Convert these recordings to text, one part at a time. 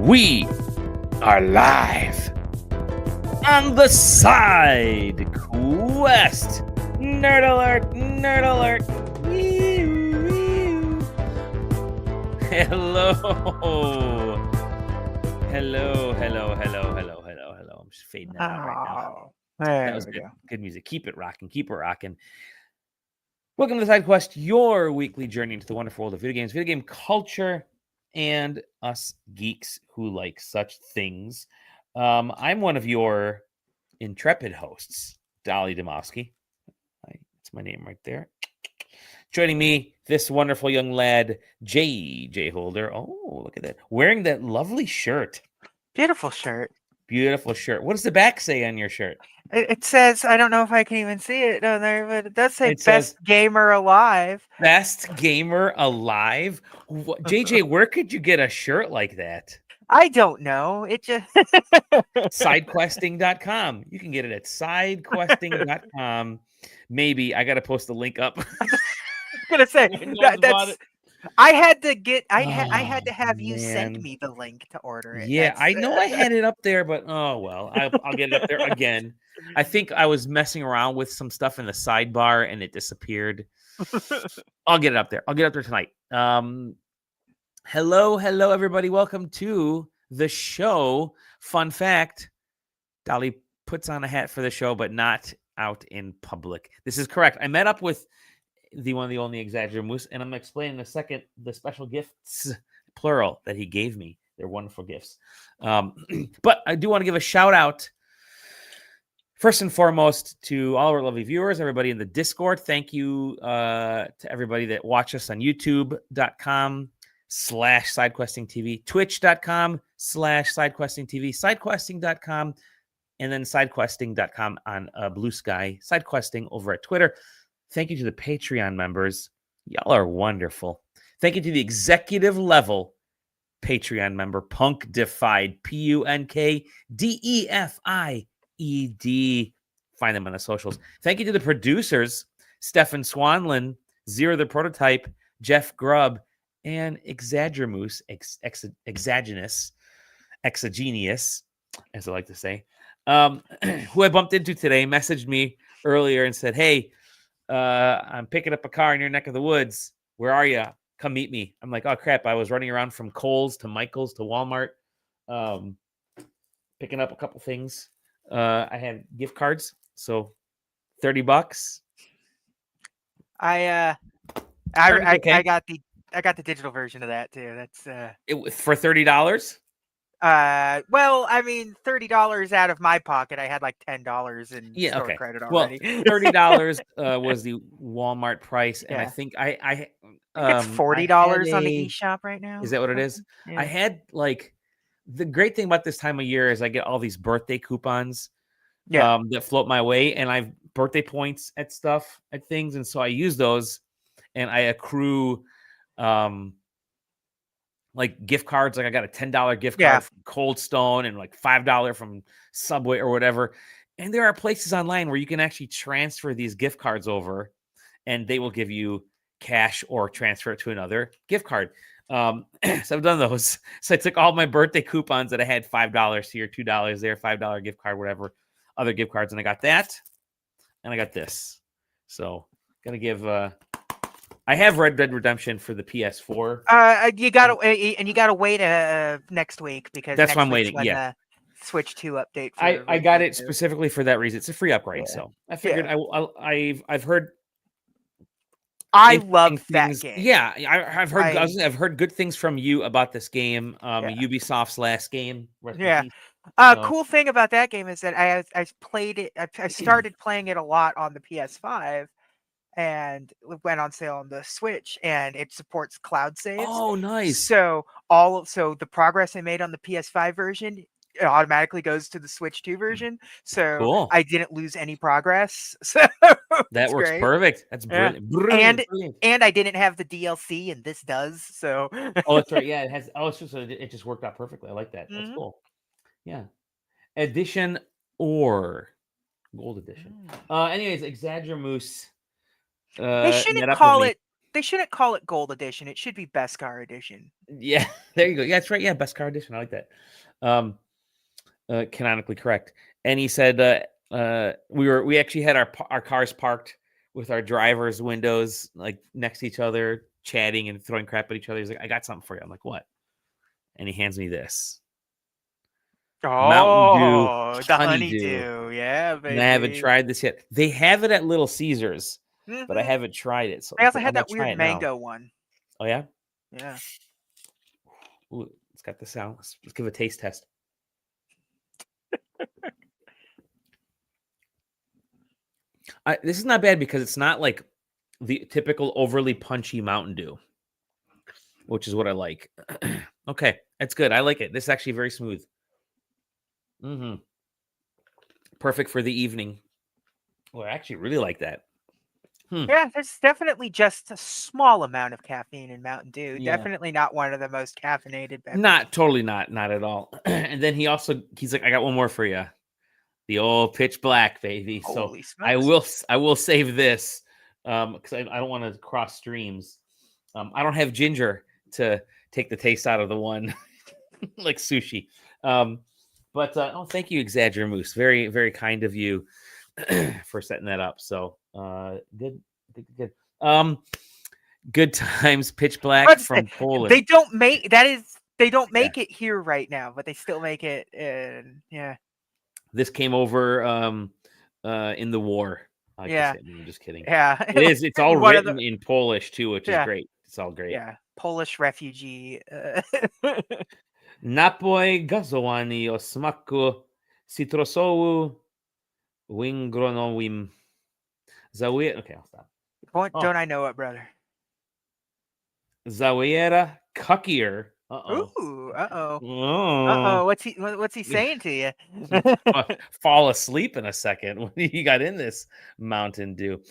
We are live on the SideQuest. Nerd alert, nerd alert. Hello. Hello. I'm just fading that out right now. That was good. Good music. Keep it rocking. Keep it rocking. Welcome to SideQuest, your weekly journey into the wonderful world of video games, video game culture, and us geeks who like such things. I'm one of your intrepid hosts, Dolly Demowski. That's my name right there. Joining me, this wonderful young lad, J Holder. Oh, look at that. Wearing that lovely shirt. Beautiful shirt. Beautiful shirt. What does the back say on your shirt? It says, I don't know if I can even see it on there, but it does say It says, Best Gamer Alive. Best Gamer Alive? JJ, where could you get a shirt like that? I don't know. It just... SideQuesting.com. You can get it at SideQuesting.com. Maybe. I got to post the link up. I was going to say, that's... I had to have you send me the link to order it. Yeah, I know I had it up there, but oh well, I'll get it up there again. I think I was messing around with some stuff in the sidebar and it disappeared. I'll get it up there. I'll get it up there tonight. Hello, everybody. Welcome to the show. Fun fact, Dolly puts on a hat for the show, but not out in public. This is correct. I met up with the one, the only Exaggeramoose, and I'm explaining in a second the special gifts, plural, that he gave me. They're wonderful gifts. But I do want to give a shout out, first and foremost, to all our lovely viewers, everybody in the Discord. Thank you to everybody that watch us on youtube.com/SideQuestingTV, twitch.com/SideQuestingTV, SideQuesting.com, and then SideQuesting.com on Blue Sky, SideQuesting over at Twitter. Thank you to the Patreon members. Y'all are wonderful. Thank you to the executive level Patreon member, Punk Defied, PUNKDEFIED. Find them on the socials. Thank you to the producers, Stefan Swanlin, Zero the Prototype, Jeff Grubb, and Exaggeramoose, exogenous, as I like to say, who I bumped into today, messaged me earlier and said, hey, I'm picking up a car in your neck of the woods. Where are you? Come meet me. I'm like, oh crap. I was running around from Kohl's to Michael's to Walmart, picking up a couple things. I had gift cards. So $30. I got the digital version of that too. That's it was for $30. Well, I mean, $30 out of my pocket. I had like $10 in store credit already. Well, $30 was the Walmart price, and I think I it's $40 on the eShop right now. Is that what it is? Yeah. I had like the great thing about this time of year is I get all these birthday coupons, that float my way, and I've birthday points at stuff at things, and so I use those, and I accrue like gift cards. Like I got a $10 gift card from Cold Stone and like $5 from Subway or whatever. And there are places online where you can actually transfer these gift cards over and they will give you cash or transfer it to another gift card. So I've done those. So I took all my birthday coupons that I had, $5 here, $2 there, $5 gift card, whatever, other gift cards. And I got that. And I got this. So gonna give, I have Red Dead Redemption for the PS4. You gotta wait next week because that's why I'm waiting. The Switch 2 update. I got it specifically for that reason. It's a free upgrade, so I figured I've heard. I love that game. Yeah, I've heard good things from you about this game. Ubisoft's last game. Cool thing about that game is that I played it. I started playing it a lot on the PS5. And it went on sale on the Switch, and it supports cloud saves. Oh, nice! So the progress I made on the PS5 version, it automatically goes to the Switch 2 version. So cool. I didn't lose any progress. So that works perfect. That's brilliant. Brilliant. And I didn't have the DLC, and this does. So that's right. Yeah, it has. Oh, it's just it just worked out perfectly. I like that. That's cool. Yeah, edition or gold edition. Anyways, Exaggeramoose. They shouldn't call it They shouldn't call it Gold Edition. It should be Beskar Edition. Yeah, there you go. Yeah, that's right. Yeah, Beskar Edition. I like that. Canonically correct. And he said we actually had our cars parked with our driver's windows like next to each other, chatting and throwing crap at each other. He's like, "I got something for you." I'm like, "What?" And he hands me this Mountain Dew The Honeydew. honeydew. Yeah, baby. And I haven't tried this yet. They have it at Little Caesars, but I haven't tried it. So I also I'm had gonna that try weird it now. mango one. Oh yeah. Yeah. Ooh, it's got the sound. Let's give a taste test. This is not bad because it's not like the typical overly punchy Mountain Dew, which is what I like. Okay, that's good. I like it. This is actually very smooth. Perfect for the evening. Well, I actually really like that. Yeah, there's definitely just a small amount of caffeine in Mountain Dew. Yeah. Definitely not one of the most caffeinated beverages. Not totally not at all. And then he's like, I got one more for you. The old Pitch Black, baby. Holy So smokes. I will save this because I don't want to cross streams. I don't have ginger to take the taste out of the one like sushi. But thank you, Exagger Moose. Very, very kind of you for setting that up. So good. Good times. Pitch Black from Poland. They don't make it here right now, but they still make it. Yeah. This came over in the war. Yeah. I'm just kidding. Yeah. It is. It's all written in Polish too, which is great. It's all great. Yeah. Polish refugee. Napoj gazowany o smaku cytrusowym wingronowym. Okay, I'll stop. Don't I know it, brother? Zawiera cuckier. Ooh, uh-oh. Oh. What's he saying to you? Fall asleep in a second when you got in this Mountain Dew.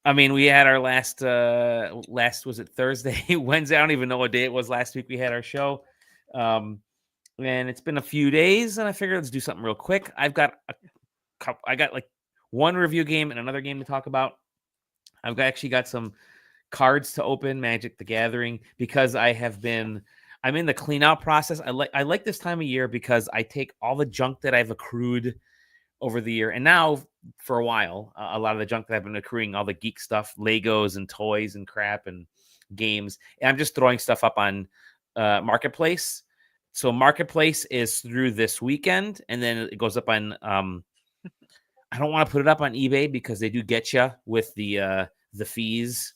I mean, we had our last was it Thursday, Wednesday? I don't even know what day it was last week. We had our show, and it's been a few days, and I figured let's do something real quick. I got like one review game and another game to talk about. I've actually got some cards to open, Magic the Gathering, because I'm in the clean out process. I like this time of year because I take all the junk that I've accrued over the year, and now for a while, a lot of the junk that I've been accruing, all the geek stuff, Legos and toys and crap and games, and I'm just throwing stuff up on Marketplace. So Marketplace is through this weekend, and then it goes up on. I don't want to put it up on eBay because they do get you with the fees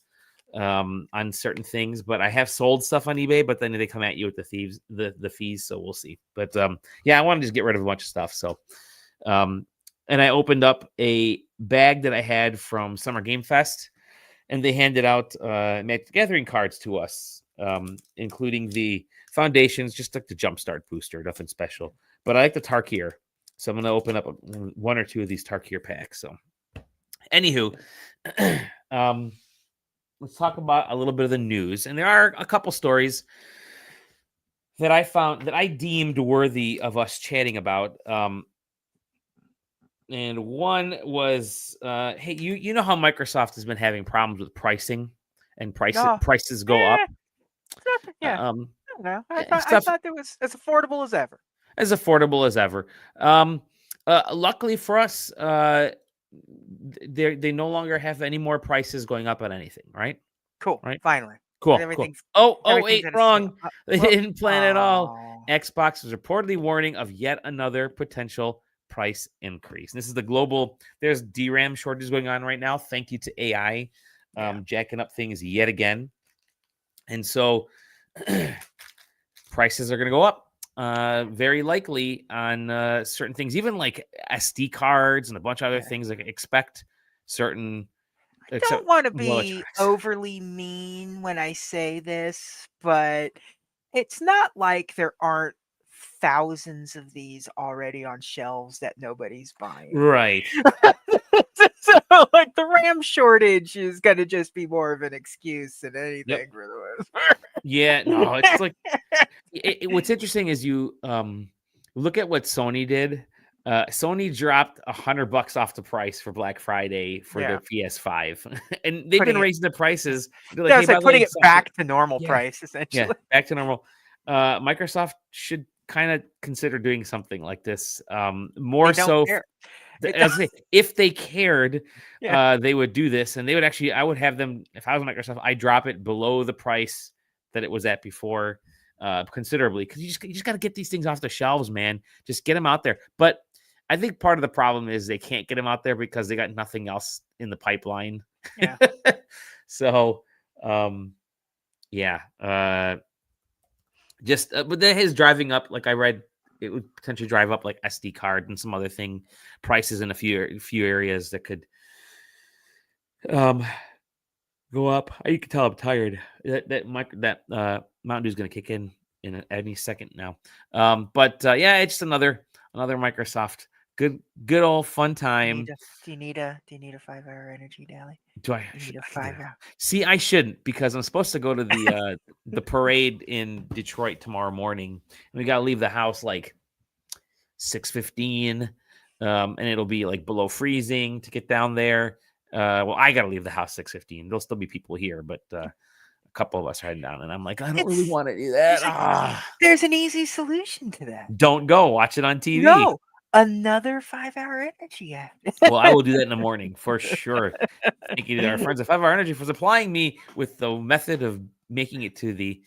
on certain things. But I have sold stuff on eBay, but then they come at you with the fees. So we'll see. But yeah, I want to just get rid of a bunch of stuff. So. And I opened up a bag that I had from Summer Game Fest, and they handed out Magic the Gathering cards to us, including the foundations, just like the Jumpstart booster, nothing special. But I like the Tarkir, so I'm going to open up one or two of these Tarkir packs. So, anywho, let's talk about a little bit of the news, and there are a couple stories that I found that I deemed worthy of us chatting about. And one was, hey, you know how Microsoft has been having problems with pricing and prices go up. Yeah. I don't know. I thought it was as affordable as ever. As affordable as ever. Luckily for us, they no longer have any more prices going up on anything, right? Cool. Right. Finally. Cool. Oh, wait, wrong. They didn't plan it all. Xbox was reportedly warning of yet another potential price increase. And this is the global. There's DRAM shortages going on right now. Thank you to AI, jacking up things yet again. And so prices are going to go up very likely on certain things, even like SD cards and a bunch of other things. Like expect certain. I don't want to be overly mean when I say this, but it's not like there aren't thousands of these already on shelves that nobody's buying. Right. So, like, the RAM shortage is going to just be more of an excuse than anything for the most part. Yeah, no, it's like what's interesting is you look at what Sony did Sony dropped $100 off the price for Black Friday for their PS5, and they've been Putting it raising the prices. They're like, Yeah, I hey, was by like, the way, putting it back to normal yeah, price, yeah, essentially. back to normal. Microsoft should kind of consider doing something like this. More They don't so, care. It as I say, if they cared, Yeah. they would do this, and they would actually. I would have them if I was Microsoft. I drop it below the price that it was at before, considerably, because you just got to get these things off the shelves, man. Just get them out there. But I think part of the problem is they can't get them out there because they got nothing else in the pipeline. Yeah. So, yeah. But that is driving up. Like I read, it would potentially drive up like SD card and some other thing prices in a few areas that could go up. You can tell I'm tired. That Mountain Dew is going to kick in any second now. But yeah, it's just another Microsoft good old fun time. Do you need a 5-hour energy, Dally? Do I need a 5-hour? See, I shouldn't, because I'm supposed to go to the parade in Detroit tomorrow morning, and we got to leave the house like 6:15, and it'll be like below freezing to get down there. Well, I got to leave the house 6:15. There'll still be people here, but a couple of us are heading down, and I'm like, I don't really want to do that. There's an easy solution to that. Don't go. Watch it on TV. No, another 5-hour energy app. Well, I will do that in the morning for sure. Thank you to our friends at 5-Hour Energy for supplying me with the method of making it to the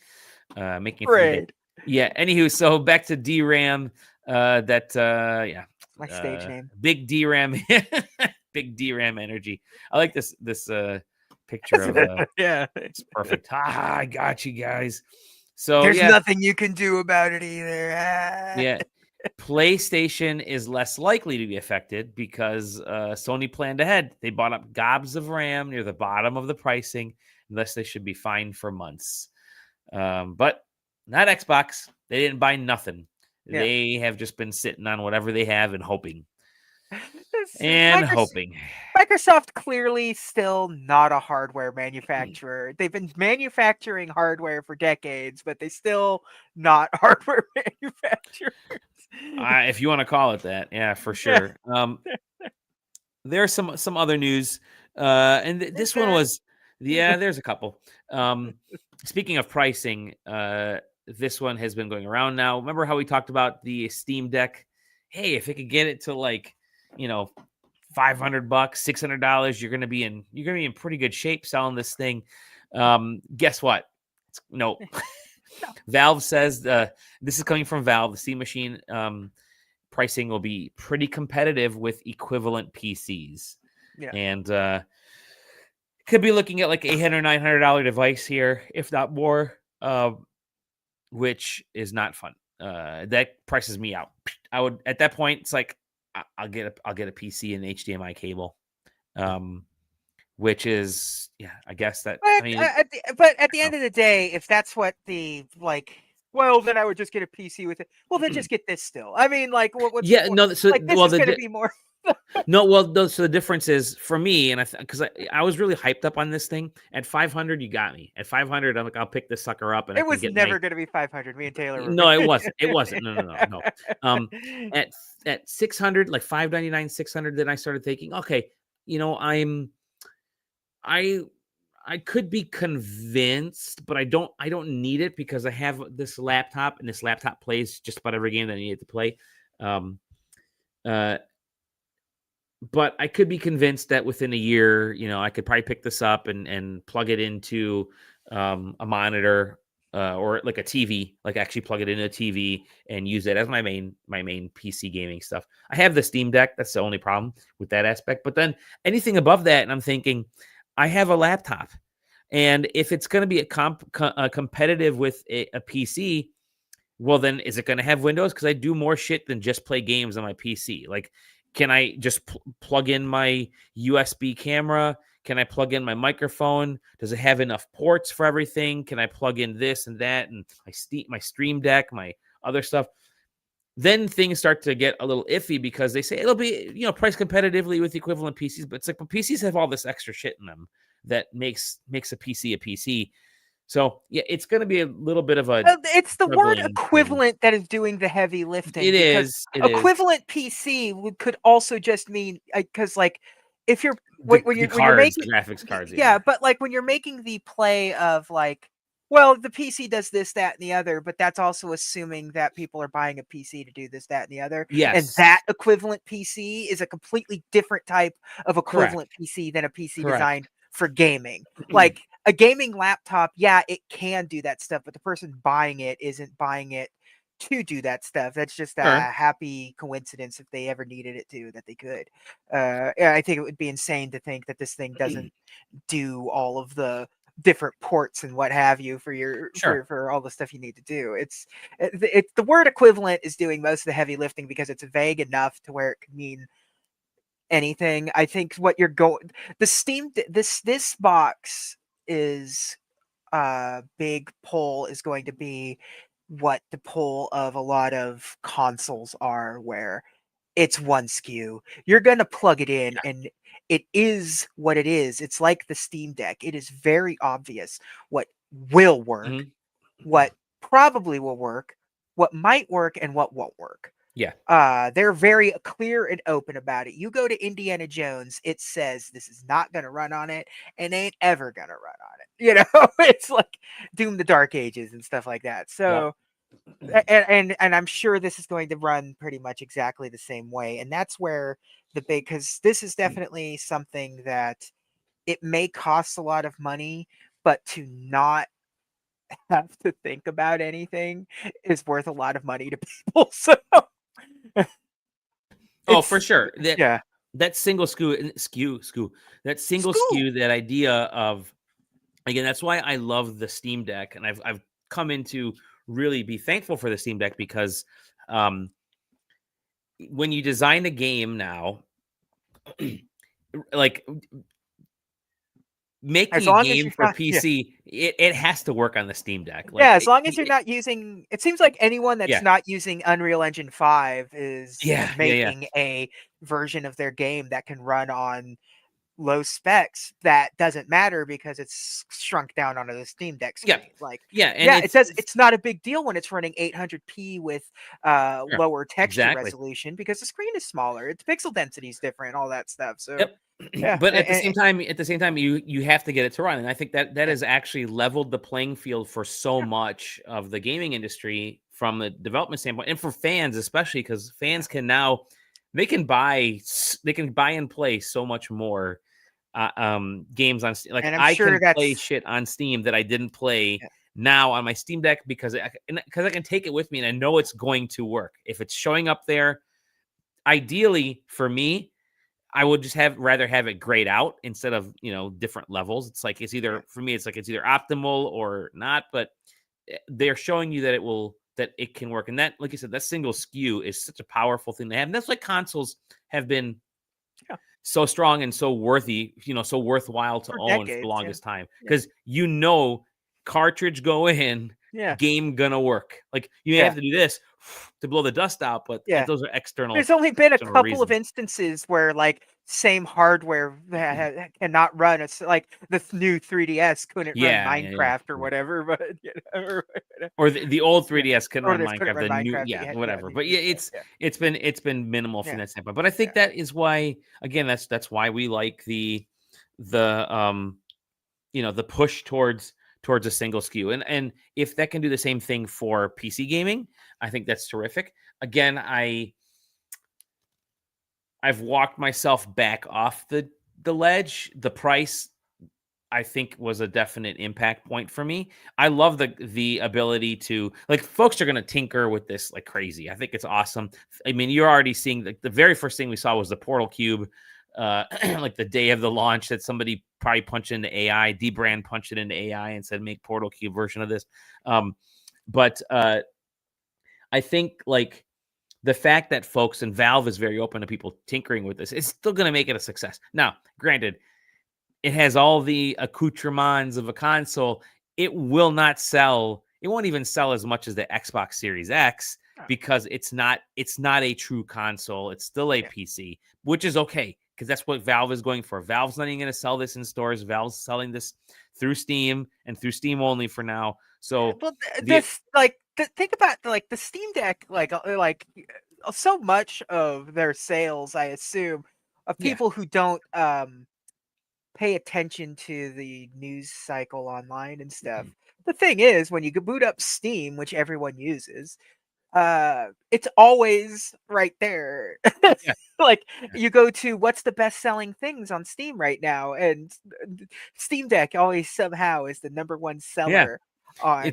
Great. Yeah. Anywho, so back to DRAM. Yeah. My stage name. Big DRAM. Big DRAM energy. I like this picture of yeah. It's perfect. I got you guys. So there's nothing you can do about it either. Yeah. PlayStation is less likely to be affected because Sony planned ahead. They bought up gobs of RAM near the bottom of the pricing, unless they should be fine for months. But not Xbox. They didn't buy nothing. Yeah. They have just been sitting on whatever they have and hoping. Hoping. Microsoft clearly still not a hardware manufacturer. They've been manufacturing hardware for decades, but they still not hardware manufacturers. If you want to call it that, yeah, for sure. There's some other news, and this one was, there's a couple. Speaking of pricing, this one has been going around now. Remember how we talked about the Steam Deck? Hey, if it could get it to like, $500, $600, you're gonna be in pretty good shape selling this thing. Guess what? No. Valve says this is coming from Valve. The Steam Machine pricing will be pretty competitive with equivalent PCs. Yeah. And could be looking at like $800, $900 device here, if not more, which is not fun. That prices me out. I would, at that point, it's like I'll get a PC and HDMI cable. Which is, I guess that. But at the end of the day, if that's what then I would just get a PC with it. Well, then just get this still. I mean, like, what's yeah, no. So, like, this is going to be more. No, well, so the difference is for me, and because I was really hyped up on this thing at 500. You got me at 500. I'm like, I'll pick this sucker up, and it was never going to be 500. Me and Taylor were. No, it wasn't. It wasn't. No. At 600, like 599, 600, then I started thinking, okay, I could be convinced, but I don't need it because I have this laptop, and this laptop plays just about every game that I need it to play. But I could be convinced that within a year, I could probably pick this up and plug it into a monitor or like a TV, like actually plug it into a TV and use it as my main PC gaming stuff. I have the Steam Deck. That's the only problem with that aspect. But then anything above that, and I'm thinking, I have a laptop, and if it's going to be competitive with a PC, well, then is it going to have Windows? Because I do more shit than just play games on my PC. Like, can I just plug in my USB camera? Can I plug in my microphone? Does it have enough ports for everything? Can I plug in this and that and my Stream Deck, my other stuff? Then things start to get a little iffy because they say it'll be, priced competitively with equivalent PCs, but it's like, but PCs have all this extra shit in them that makes a PC a PC. So yeah, it's going to be a little bit of a it's the word struggling equivalent thing. that is doing the heavy lifting. It Because is. It is. equivalent PC could also just mean because like if you're The when you're cards, making the graphics cards, yeah, yeah. but like when you're making the play of like, well, the PC does this, that, and the other, but that's also assuming that people are buying a PC to do this, that, and the other. And Yes. that equivalent PC is a completely different type of Correct. equivalent PC than a PC Correct. designed for gaming. Like a gaming laptop, yeah, it can do that stuff, but the person buying it isn't buying it to do that stuff. That's just a Sure. happy coincidence if they ever needed it to, that they could. Yeah, I think it would be insane to think that this thing doesn't do all of the different ports and what have you for your Sure. for all the stuff you need to do. It's the word equivalent is doing most of the heavy lifting because it's vague enough to where it could mean anything. I think what you're going the Steam this box is big pull is going to be what the pull of a lot of consoles are, where it's one SKU. You're going to plug it in and it is what it is. It's like the Steam Deck. It is very obvious what will work, Mhm. what probably will work, what might work, and what won't work. Yeah. They're very clear and open about it. You go to Indiana Jones, it says this is not going to run on it and ain't ever going to run on it. You know, it's like Doom the Dark Ages and stuff like that. Yep. So and I'm sure this is going to run pretty much exactly the same way. And that's where the big, because this is definitely something that it may cost a lot of money, but to not have to think about anything is worth a lot of money to people. So Oh, for it's sure. yeah, That single SKU, that single school. SKU, that idea of, again, that's why I love the Steam Deck, and I've come into really be thankful for the Steam Deck because um, when you design a game now, like As making a long as game you're for not, yeah. PC, it has to work on the Steam Deck. Yeah, Like, as long as you're not using, it seems like anyone that's yeah, not using Unreal Engine 5 is yeah. making a version of their game that can run on low specs. That doesn't matter because it's shrunk down onto the Steam Deck Yeah, screen. Like, yeah, and yeah, it says it's not a big deal when it's running 800p with sure, lower texture exactly. resolution because the screen is smaller. Its pixel density is different, all that stuff. So, Yep. yeah, But at the same time, you have to get it to run, and I think that yeah, has actually leveled the playing field for so much of the gaming industry from the development standpoint, and for fans especially, because fans can now they can buy and play so much more games on Steam. Like and I'm I sure can play that's shit on Steam that I didn't play yeah, now on my Steam Deck because I can take it with me and I know it's going to work. If it's showing up there, ideally for me, I would just rather have it grayed out instead of, different levels. It's like, yeah. for me, it's like it's either optimal or not, but they're showing you that it can work. And that, like you said, that single SKU is such a powerful thing to have. And that's why consoles have been Yeah, so strong and so worthy, so worthwhile to for own for the decades. Yeah, longest time. yeah, Because cartridge go in, yeah, game gonna work. Like you have yeah. to do this to blow the dust out, but Yeah. those are external There's only been a external couple of reasons. instances where, like, same hardware cannot run. It's like the new 3DS couldn't run Yeah. Minecraft or whatever, but or, Or the old yeah, 3DS couldn't or run this couldn't Minecraft, run the new, Minecraft. But yeah, yeah, yeah, whatever. But yeah, yeah, it's been minimal from yeah, that standpoint. But I yeah, think that is why, again, that's why we like the push towards a single SKU. And if that can do the same thing for PC gaming, I think that's terrific. Again, I've walked myself back off the ledge. The price, I think, was a definite impact point for me. I love the ability to, like, folks are going to tinker with this like crazy. I think it's awesome. I mean, you're already seeing, like, the very first thing we saw was the Portal Cube, like the day of the launch, that somebody probably punched into AI. Dbrand punched it into AI and said, "Make Portal Cube version of this." But I think, like, the fact that folks and Valve is very open to people tinkering with this, it's still going to make it a success. Now, granted, it has all the accoutrements of a console. It will not sell. It won't even sell as much as the Xbox Series X yeah, because it's not a true console. It's still a yeah, PC, which is okay. because that's what Valve is going for. Valve's not even going to sell this in stores. Valve's selling this through Steam and through Steam only for now. So well, think about like the Steam Deck, so much of their sales, I assume, of people who don't pay attention to the news cycle online and stuff. The thing is, when you boot up Steam, which everyone uses, it's always right there. Yeah. Like you go to what's the best selling things on Steam right now, and Steam Deck always somehow is the number one seller on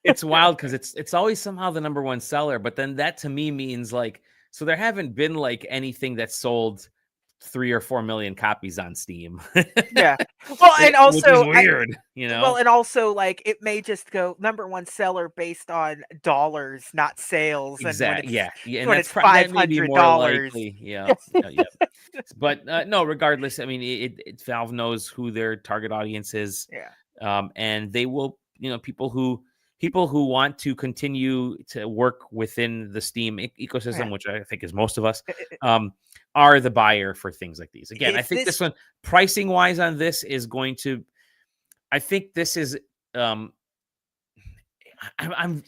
it's wild because it's always somehow the number one seller, but then that to me means like, so there haven't been like anything that sold 3 or 4 million copies on Steam. Yeah. Well, and also which is weird, well, and also like it may just go number one seller based on dollars, not sales. Exactly. And when that's it's $500. Yeah. But no, regardless, I mean, it Valve knows who their target audience is. Yeah. And they will, people who want to continue to work within the Steam ecosystem, which I think is most of us, are the buyer for things like these. Again, I think this one, pricing wise on this, is going to, I think this is, I'm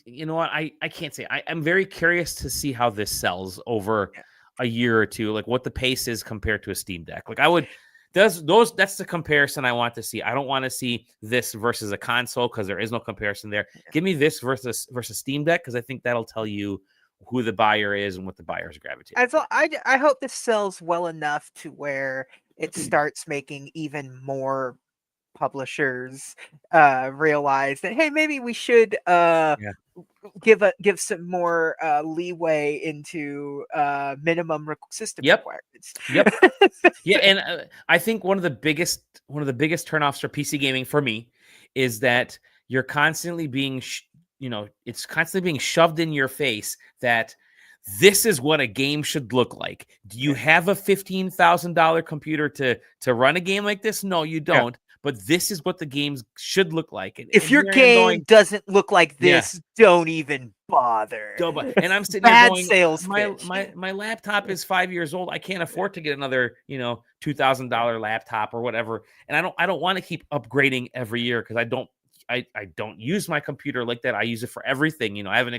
you know what, I can't say. I'm very curious to see how this sells over a year or two, like what the pace is compared to a Steam Deck. Like that's the comparison I want to see. I don't want to see this versus a console because there is no comparison there. Give me this versus Steam Deck, because I think that'll tell you who the buyer is and what the buyers gravitate. I hope this sells well enough to where it starts making even more publishers realize that, hey, maybe we should give some more leeway into minimum system requirements. And I think one of the biggest turnoffs for PC gaming for me is that you're constantly being it's constantly being shoved in your face that this is what a game should look like. Do you have a $15,000 computer to run a game like this? No, you don't. But this is what the games should look like. If your game doesn't look like this, don't even bother. And I'm sitting there going, sales my laptop is 5 years old. I can't afford to get another, $2,000 laptop or whatever. And I don't want to keep upgrading every year because I don't use my computer like that. I use it for everything. I have an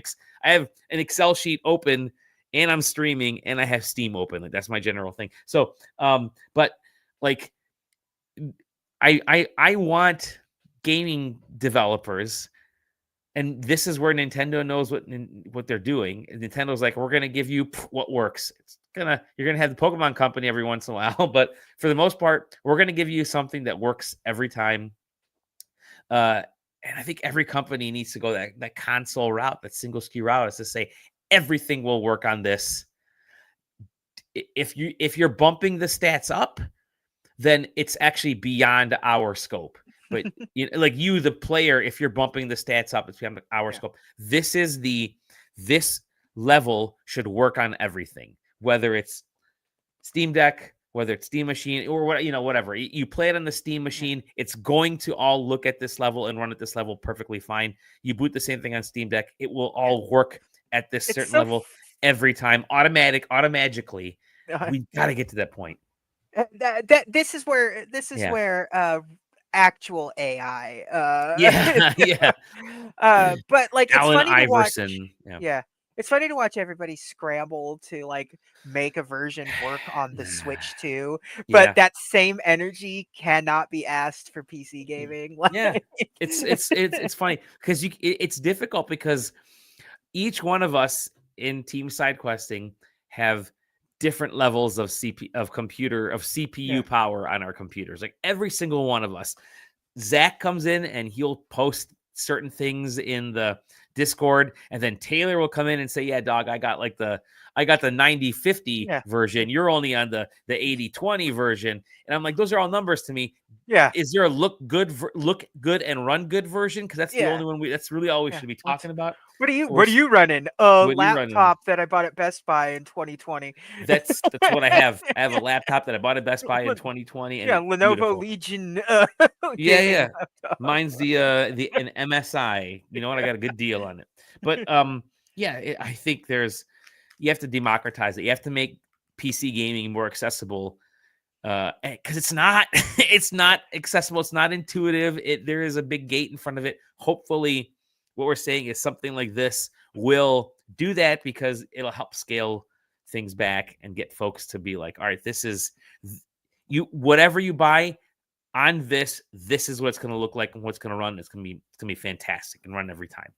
Excel sheet open, and I'm streaming, and I have Steam open. Like that's my general thing. So, but like, I want gaming developers, and this is where Nintendo knows what they're doing. And Nintendo's like, we're gonna give you what works. You're gonna have the Pokemon Company every once in a while, but for the most part, we're gonna give you something that works every time. And I think every company needs to go that console route, that single SKU route, is to say everything will work on this. If you're bumping the stats up, then it's actually beyond our scope. But the player, if you're bumping the stats up, it's beyond our scope. This level should work on everything, whether it's Steam Deck, whether it's Steam Machine, or whatever. You play it on the Steam Machine, it's going to all look at this level and run at this level perfectly fine. You boot the same thing on Steam Deck, it will all work at this certain level every time, automatically. We got to get to that point. This is where actual AI. But like, it's Alan funny Iverson. to watch. It's funny to watch everybody scramble to like make a version work on the Switch too, but that same energy cannot be asked for PC gaming. It's funny because it's difficult because each one of us in Team SideQuesting have different levels of CPU power on our computers. Like every single one of us. Zach comes in and he'll post certain things in the Discord, and then Taylor will come in and say, yeah, dog, I got the 9050 version. You're only on the 8020 version. And I'm like, those are all numbers to me. Is there a look good and run good version? Because that's the only one that's really all we should be talking about. What are you running? Laptop that I bought at Best Buy in 2020. That's what I have. I have a laptop that I bought at Best Buy in 2020. And Lenovo Legion. Mine's an MSI. You know what? I got a good deal on it. But I think you have to democratize it. You have to make PC gaming more accessible. because it's not it's not accessible, it's not intuitive. There is a big gate in front of it. Hopefully what we're saying is something like this will do that, because it'll help scale things back and get folks to be like, all right, this is whatever you buy on this is what it's going to look like and what's going to run. It's going to be fantastic and run every time.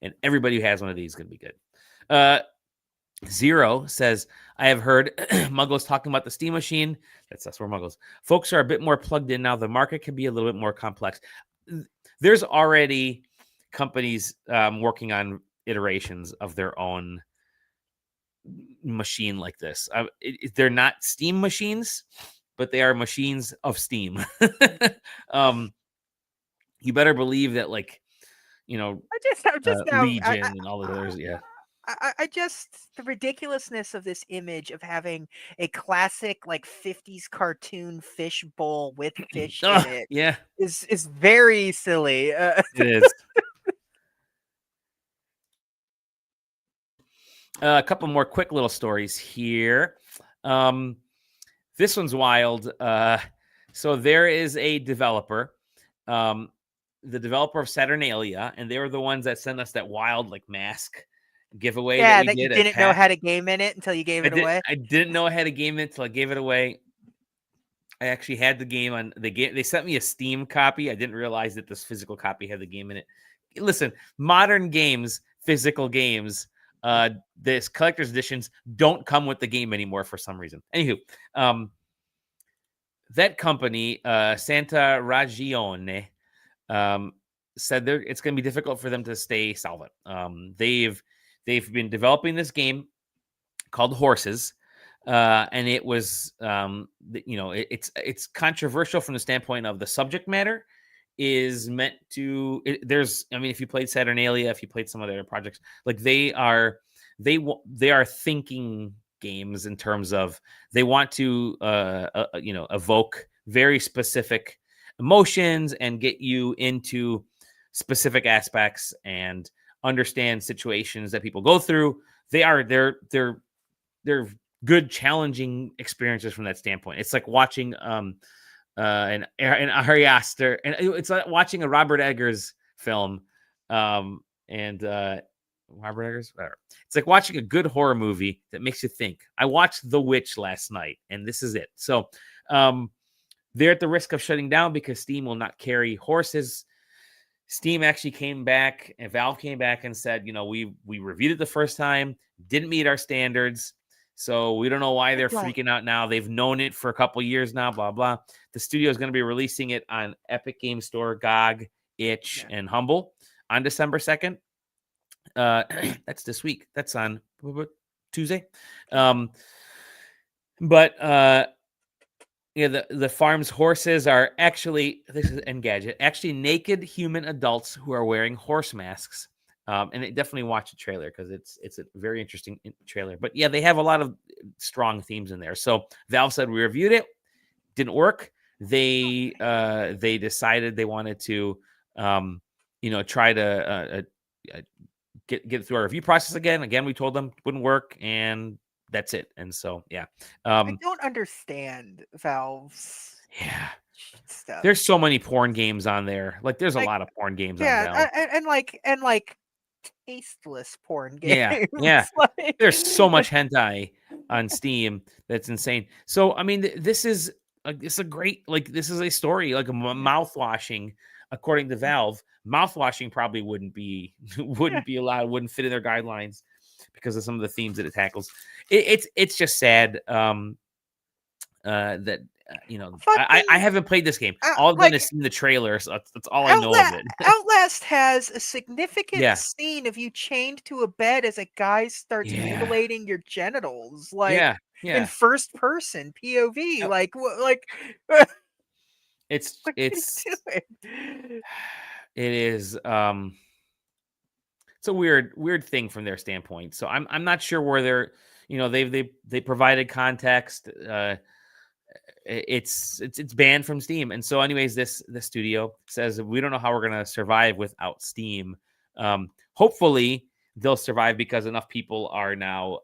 And everybody who has one of these is going to be good. Zero says, I have heard Muggles talking about the Steam machine. That's where Muggles. Folks are a bit more plugged in now. The market can be a little bit more complex. There's already companies working on iterations of their own machine like this. They're not Steam machines, but they are machines of Steam. You better believe that, like, I'm just now, Legion and all the others. Yeah. I just, the ridiculousness of this image of having a classic like 50s cartoon fish bowl with fish in it, yeah, is very silly. It is. A couple more quick little stories here. This one's wild. So there is a developer, the developer of Saturnalia, and they were the ones that sent us that wild like mask giveaway. Yeah, that you didn't know how to game in it until you gave it away. I didn't know I had a game in it until I gave it away. I actually had the game on the game. They sent me a Steam copy. I didn't realize that this physical copy had the game in it. Listen, modern games, physical games, this collector's editions don't come with the game anymore for some reason. Anywho, that company, Santa Ragione, said it's going to be difficult for them to stay solvent. They've been developing this game called Horses, and it was, it's controversial from the standpoint of the subject matter is meant to. If you played Saturnalia, if you played some of their projects, like they are thinking games in terms of they want to, evoke very specific emotions and get you into specific aspects and understand situations that people go through. They're good, challenging experiences from that standpoint. It's like watching an Ari Aster, and it's like watching a Robert Eggers film, and Robert Eggers, whatever. It's like watching a good horror movie that makes you think. I watched The Witch last night, and this is it. So they're at the risk of shutting down because Steam will not carry Horses. Steam actually came back, and Valve came back and said, we reviewed it the first time, didn't meet our standards, so we don't know why they're freaking out now. They've known it for a couple years now, blah, blah. The studio is going to be releasing it on Epic Game Store, GOG, Itch, and Humble on December 2nd. That's this week. That's on Tuesday. The farm's horses are actually, this is Engadget, actually naked human adults who are wearing horse masks. And it definitely watch the trailer because it's a very interesting trailer. But yeah, they have a lot of strong themes in there. So Valve said we reviewed it, didn't work. They decided they wanted to, try to get through our review process again. Again, we told them it wouldn't work, and that's it. And so, yeah. I don't understand Valve's stuff. There's so many porn games on there. Like, there's a lot of porn games on Valve. And tasteless porn games. Yeah. There's so much hentai on Steam that's insane. So, I mean, this is a great, this is a story, like a mouthwashing, according to Valve. Mouthwashing probably wouldn't be allowed, wouldn't fit in their guidelines because of some of the themes that it tackles. It's just sad that I haven't played this game. All I've done is seen the trailer, so that's all I know of it. Outlast has a significant scene of you chained to a bed as a guy starts mutilating your genitals, in first person POV. It is it's a weird thing from their standpoint. So I'm not sure where they're, they provided context. It's banned from Steam. And so anyways, the studio says we don't know how we're going to survive without Steam. Hopefully they'll survive because enough people are now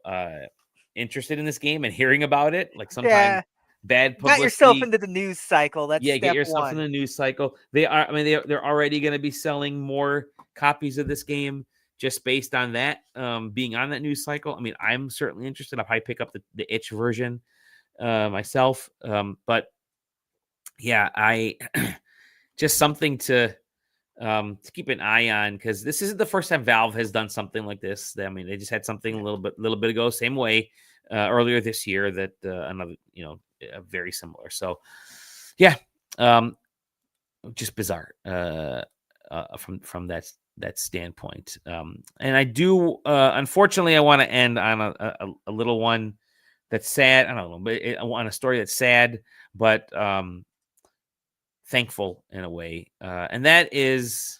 interested in this game and hearing about it. Like sometimes bad Got yourself publicity. into the news cycle. That's Yeah, get step yourself in one. the news cycle. They're already going to be selling more copies of this game just based on that being on that news cycle. I mean, I'm certainly interested. I'll probably pick up the itch version myself. But yeah, I just something to keep an eye on, because this isn't the first time Valve has done something like this. I mean, they just had something a little bit ago, same way earlier this year that another, very similar. So yeah, just bizarre from that standpoint. And I do, unfortunately, I want to end on a little one that's sad. I don't know, but on a story that's sad, but thankful in a way. And that is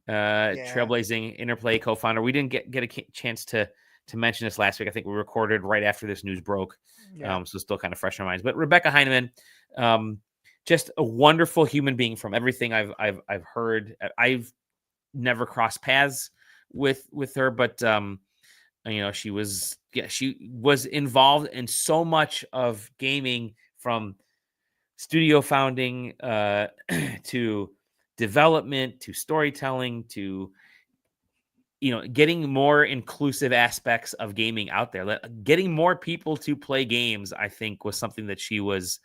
Trailblazing Interplay co-founder. We didn't get a chance to mention this last week. I think we recorded right after this news broke. So it's still kind of fresh in our minds. But Rebecca Heineman, just a wonderful human being from everything I've heard. I've never crossed paths with her, but she was involved in so much of gaming, from studio founding to development to storytelling to getting more inclusive aspects of gaming out there, getting more people to play games. I think was something that she was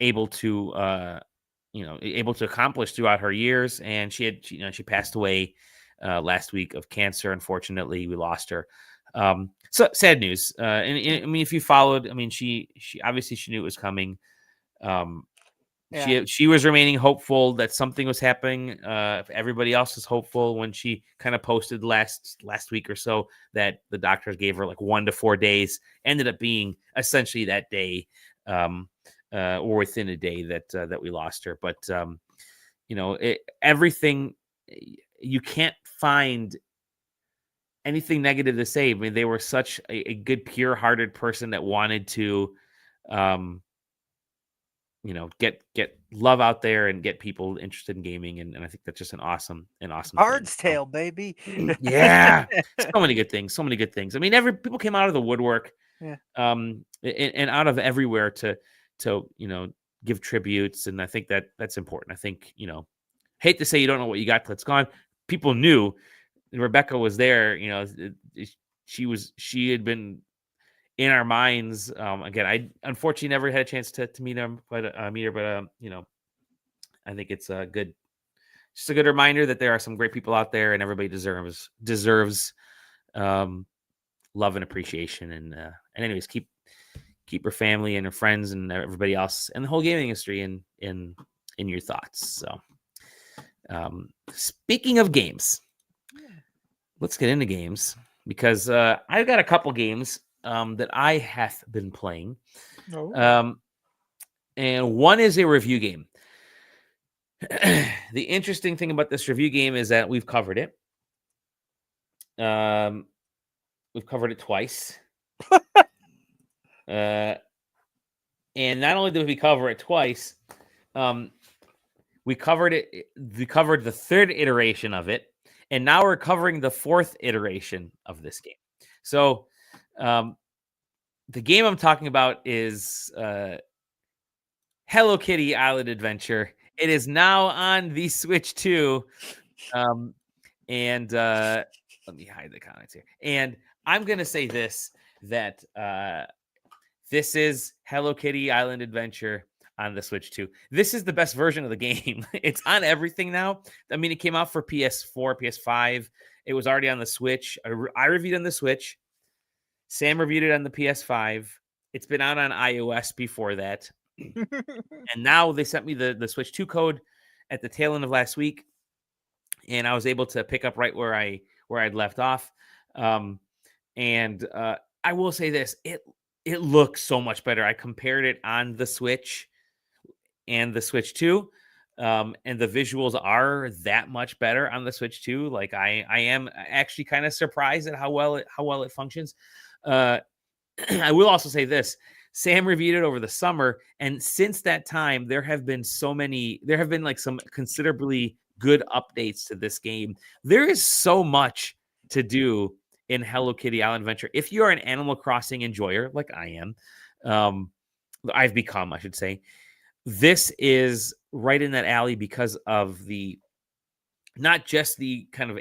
able to accomplish throughout her years. And she passed away last week of cancer. Unfortunately, we lost her. So sad news. And I mean, if you followed, I mean, she obviously she knew it was coming. She was remaining hopeful that something was happening. If everybody else was hopeful, when she kind of posted last week or so that the doctors gave her like 1 to 4 days, ended up being essentially that day, or within a day that we lost her. But everything, you can't find anything negative to say. I mean, they were such a good, pure-hearted person that wanted to get love out there and get people interested in gaming. And I think that's just an awesome Bard's thing. Tale, baby. Yeah. So many good things. I mean, people came out of the woodwork, and out of everywhere to give tributes. And I think that's important. I think, hate to say you don't know what you got till it's gone. People knew. Rebecca was there. She had been in our minds. Again, I unfortunately never had a chance to meet her, but I think it's just a good reminder that there are some great people out there, and everybody deserves love and appreciation. And anyways, keep her family and her friends and everybody else and the whole gaming industry in your thoughts. So, speaking of games, let's get into games, because I've got a couple games that I have been playing. And one is a review game. The interesting thing about this review game is that we've covered it. We've covered it twice. And not only did we cover it twice, we covered the third iteration of it, and now we're covering the fourth iteration of this game. So the game I'm talking about is Hello Kitty Island Adventure. It is now on the Switch 2. And let me hide the comments here. And I'm going to say this, that this is Hello Kitty Island Adventure on the Switch 2. This is the best version of the game. It's on everything now. I mean, it came out for PS4, PS5. It was already on the Switch. I reviewed on the Switch. Sam reviewed it on the PS5. It's been out on iOS before that. And now they sent me the Switch 2 code at the tail end of last week, and I was able to pick up right where I'd left off. And I will say this, it looks so much better. I compared it on the Switch and the Switch 2. And the visuals are that much better on the Switch 2. Like I am actually kind of surprised at how well it functions. I will also say this. Sam reviewed it over the summer, and since that time, there have been like some considerably good updates to this game. There is so much to do in Hello Kitty Island Adventure. If you are an Animal Crossing enjoyer, like I am, I've become, I should say. This is right in that alley because of the not just the kind of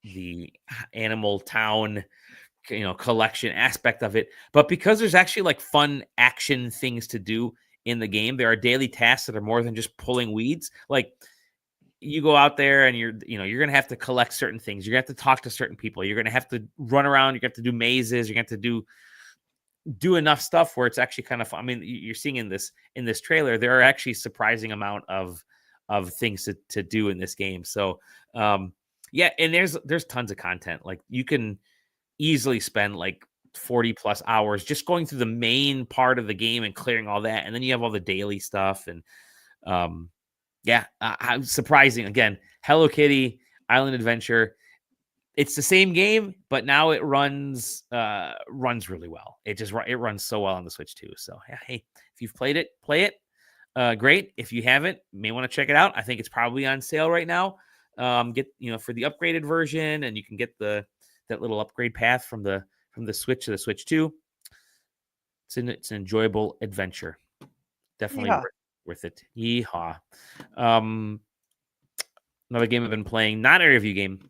the animal town collection aspect of it, but because there's actually like fun action things to do in the game. There are daily tasks that are more than just pulling weeds. Like you go out there and you're going to have to collect certain things. You're going to have to talk to certain people. You're going to have to run around. You're going to have to do mazes. You're going to have to do enough stuff where it's actually kind of fun. I mean, you're seeing in this trailer, there are actually surprising amount of things to do in this game. So yeah, and there's tons of content. Like you can easily spend like 40 plus hours just going through the main part of the game and clearing all that. And then you have all the daily stuff. And yeah, surprising. Again, Hello Kitty Island Adventure. It's the same game, but now it runs really well. It runs so well on the Switch too. So yeah, hey, if you've played it, play it. Great. If you haven't, you may want to check it out. I think it's probably on sale right now. Get for the upgraded version, and you can get that little upgrade path from the Switch to the Switch 2. It's an enjoyable adventure. Definitely worth it. Yeehaw. Another game I've been playing, not a review game.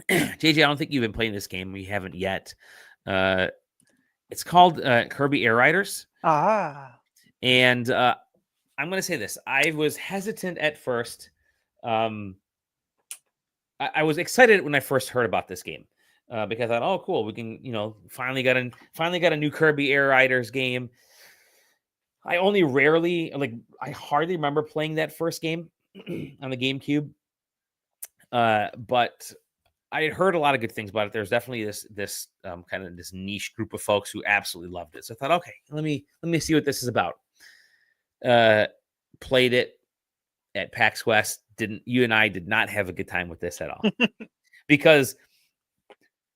JJ, I don't think you've been playing this game. We haven't yet. It's called Kirby Air Riders. And I'm going to say this. I was hesitant at first. I was excited when I first heard about this game because I thought, oh, cool. We can, finally got a new Kirby Air Riders game. I hardly remember playing that first game on the GameCube. But I had heard a lot of good things about it. There's definitely this kind of this niche group of folks who absolutely loved it. So I thought, okay, let me see what this is about. Played it at PAX West. You and I did not have a good time with this at all. Because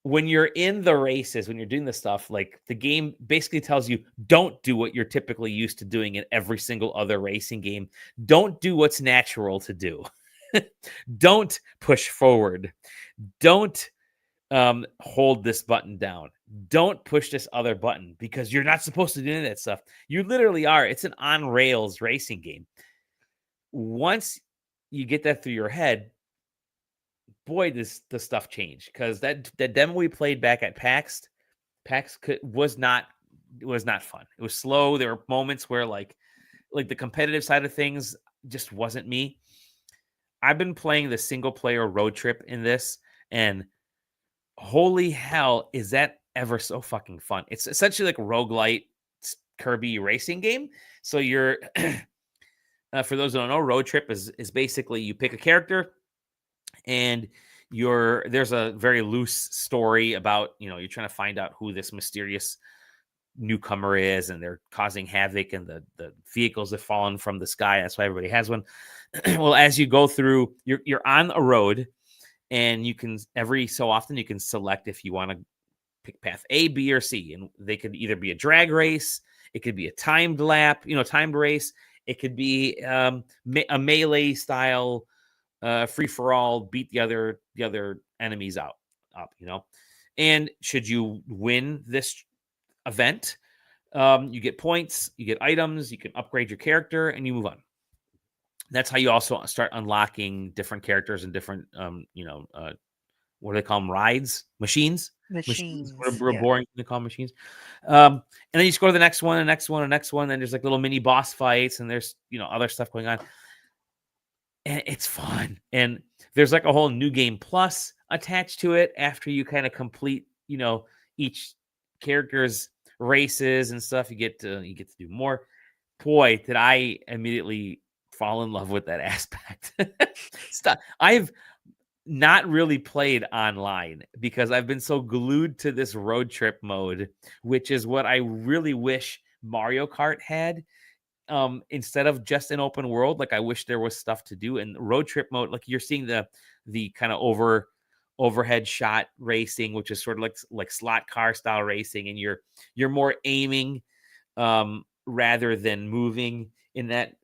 when you're in the races, when you're doing this stuff, like the game basically tells you, don't do what you're typically used to doing in every single other racing game. Don't do what's natural to do. Don't push forward. Don't hold this button down. Don't push this other button because you're not supposed to do any of that stuff. You literally are. It's an on rails racing game. Once you get that through your head, boy, does the stuff change. Because that demo we played back at PAX was not fun. It was slow. There were moments where like the competitive side of things just wasn't me. I've been playing the single player road trip in this, and holy hell, is that ever so fucking fun. It's essentially like a roguelite Kirby racing game. So you're for those who don't know, road trip is basically you pick a character and there's a very loose story about, you're trying to find out who this mysterious newcomer is, and they're causing havoc, and the vehicles have fallen from the sky. That's why everybody has one. Well, as you go through, you're on a road, and you can every so often you can select if you want to pick path A, B, or C, and they could either be a drag race, it could be a timed lap, timed race, it could be a melee style free for all, beat the other enemies up. And should you win this event, you get points, you get items, you can upgrade your character, and you move on. That's how you also start unlocking different characters and different, what do they call them? Rides? Machines. We're boring to call them machines. And then you just go to the next one, and next one, and next one. And there's like little mini boss fights, and there's, other stuff going on. And it's fun. And there's like a whole new game plus attached to it after you kind of complete, each character's races and stuff. You get to do more. Boy, did I immediately fall in love with that aspect. I've not really played online because I've been so glued to this road trip mode, which is what I really wish Mario Kart had. Instead of just an open world, like I wish there was stuff to do in road trip mode. Like you're seeing the kind of overhead shot racing, which is sort of like slot car style racing, and you're more aiming rather than moving in that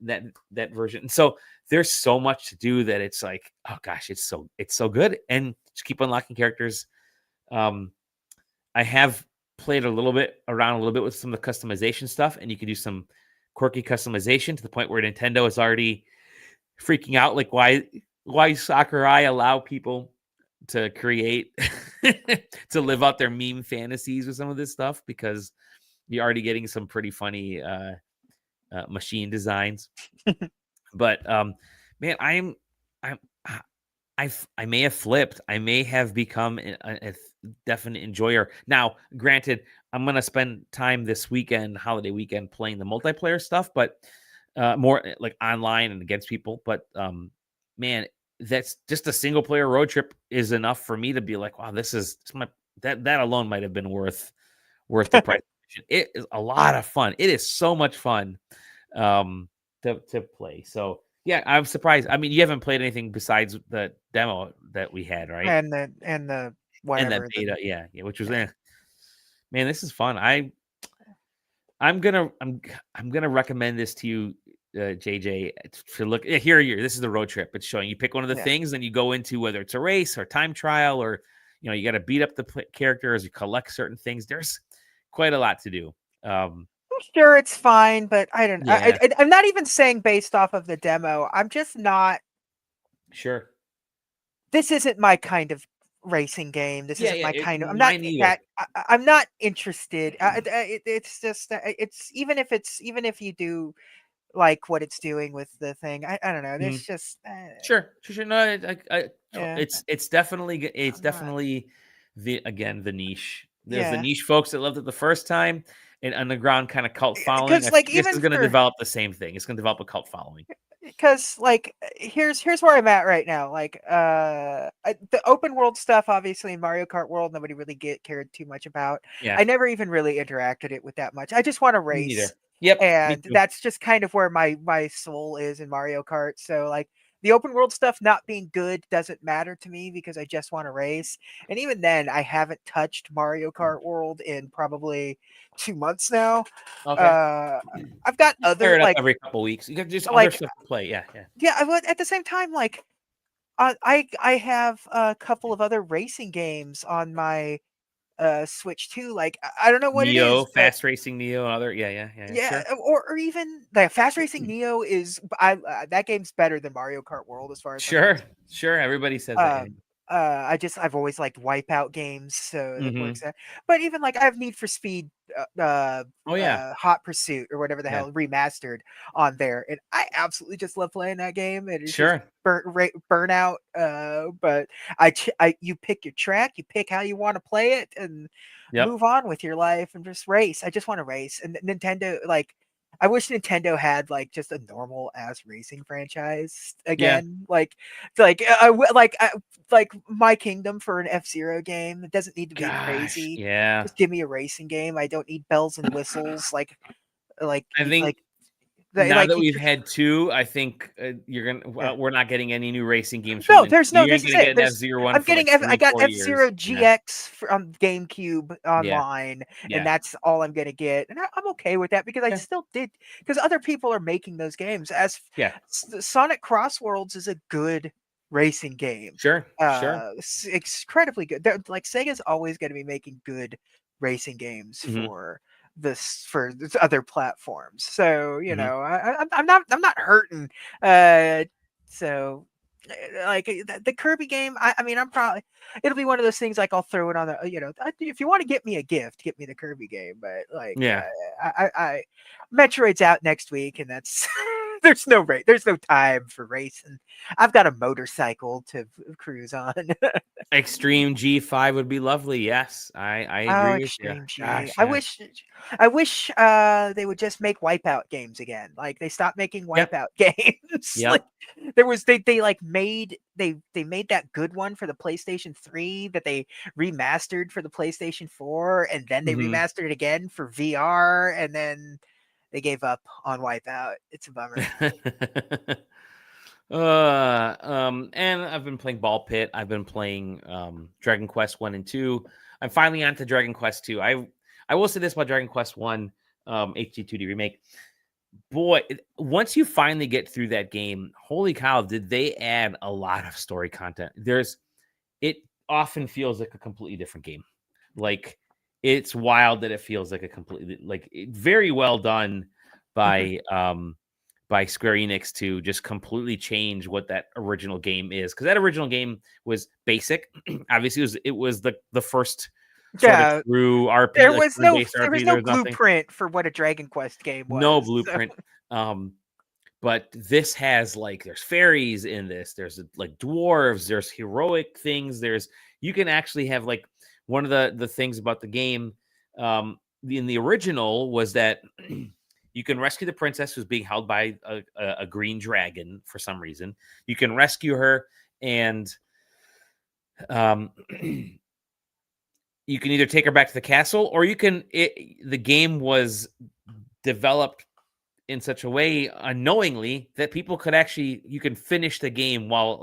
version. And so there's so much to do that it's like, oh gosh, it's so good. And just keep unlocking characters. I have played around a little bit with some of the customization stuff, and you can do some quirky customization to the point where Nintendo is already freaking out, like why Sakurai allow people to create to live out their meme fantasies with some of this stuff, because you're already getting some pretty funny machine designs. But man, I may have flipped. I may have become a definite enjoyer. Now, granted, I'm gonna spend time this holiday weekend, playing the multiplayer stuff, but more like online and against people. But man, that's just a single player road trip is enough for me to be like, wow, that alone might have been worth the price. It is a lot of fun. It is so much fun to play. So yeah, I'm surprised. I mean, you haven't played anything besides the demo that we had, right? And the whatever. And that beta, yeah, which was man, this is fun. I'm gonna recommend this to you, JJ, to look here. This is the road trip. It's showing you pick one of the things, then you go into whether it's a race or time trial, or you got to beat up the characters, you collect certain things. There's quite a lot to do. I'm sure it's fine, but I don't. Yeah. I'm not even saying based off of the demo. I'm just not sure. This isn't my kind of racing game. This isn't my kind of. I'm not interested. It's just it's even if you do like what it's doing with the thing. I don't know. There's just sure. No, it's definitely the niche. There's the niche folks that loved it the first time, and underground kind of cult following. This is going to develop the same thing. It's going to develop a cult following. Because like here's where I'm at right now. Like the open world stuff, obviously in Mario Kart World, nobody really cared too much about. Yeah. I never even really interacted it with that much. I just want to race. Yep. And that's just kind of where my soul is in Mario Kart. So like the open world stuff not being good doesn't matter to me because I just want to race. And even then, I haven't touched Mario Kart World in probably 2 months now. Okay. I've got other like every couple weeks. You got just other stuff to play. Yeah. But at the same time, like I have a couple of other racing games on my Switch too. Like I don't know what Neo, it is. Fast Racing Neo, other yeah. Sure. or even the Fast Racing Neo is that game's better than Mario Kart World as far as sure. Everybody says that. I've always liked Wipeout games, so it works out. But even like I have Need for Speed, Hot Pursuit or whatever the hell remastered on there, and I absolutely just love playing that game. And it's just burnout. But you pick your track, you pick how you want to play it, and move on with your life and just race. I just want to race. And Nintendo, like, I wish Nintendo had like just a normal ass racing franchise again. Like My Kingdom for an F-Zero game. It doesn't need to be crazy. Yeah. Just give me a racing game. I don't need bells and whistles. I think now that we've had two, I think we're not getting any new racing games. No, there's no. This is it. F-Zero one. I got F-Zero GX on GameCube online, and that's all I'm gonna get, and I'm okay with that because I still did because other people are making those games. Sonic Cross Worlds is a good racing game. Sure. It's incredibly good. Like Sega's always going to be making good racing games for other platforms. So I'm not hurting. So like the Kirby game, I mean, it'll be one of those things like I'll throw it on if you want to get me a gift, get me the Kirby game. But like I Metroid's out next week, and that's there's no time for racing. I've got a motorcycle to cruise on. Extreme G5 would be lovely. Yes, I agree. Extreme G. Gosh, I wish they would just make Wipeout games again. Like they stopped making Wipeout games. Like, they made that good one for the PlayStation 3 that they remastered for the PlayStation 4, and then they remastered it again for VR, and then they gave up on Wipeout. It's a bummer. And I've been playing Ball Pit. I've been playing Dragon Quest 1 and 2. I'm finally on to Dragon Quest 2. I will say this about Dragon Quest 1 HD2D remake. Boy, once you finally get through that game, holy cow, did they add a lot of story content. It often feels like a completely different game. Like it's wild that it feels like a completely very well done by Square Enix to just completely change what that original game is, because that original game was basic. Obviously, it was the first sort of true RPG. There Like, was no There's blueprint for what a Dragon Quest game was. No blueprint. So. But this has there's fairies in this. There's like dwarves. There's heroic things. You can actually have one of the things about the game in the original was that you can rescue the princess who's being held by a green dragon for some reason. You can rescue her, and you can either take her back to the castle, or the game was developed in such a way unknowingly that people could you can finish the game while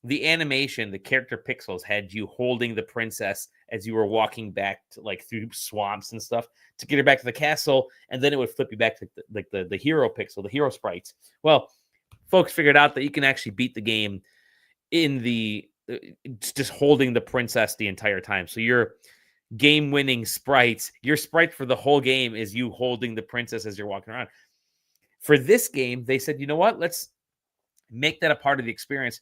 the animation, the character pixels had you holding the princess as you were walking back to, through swamps and stuff to get her back to the castle, and then it would flip you back to the hero pixel, the hero sprites. Well, folks figured out that you can actually beat the game in just holding the princess the entire time. So you're game-winning sprites. Your sprite for the whole game is you holding the princess as you're walking around. For this game, they said, you know what? Let's make that a part of the experience.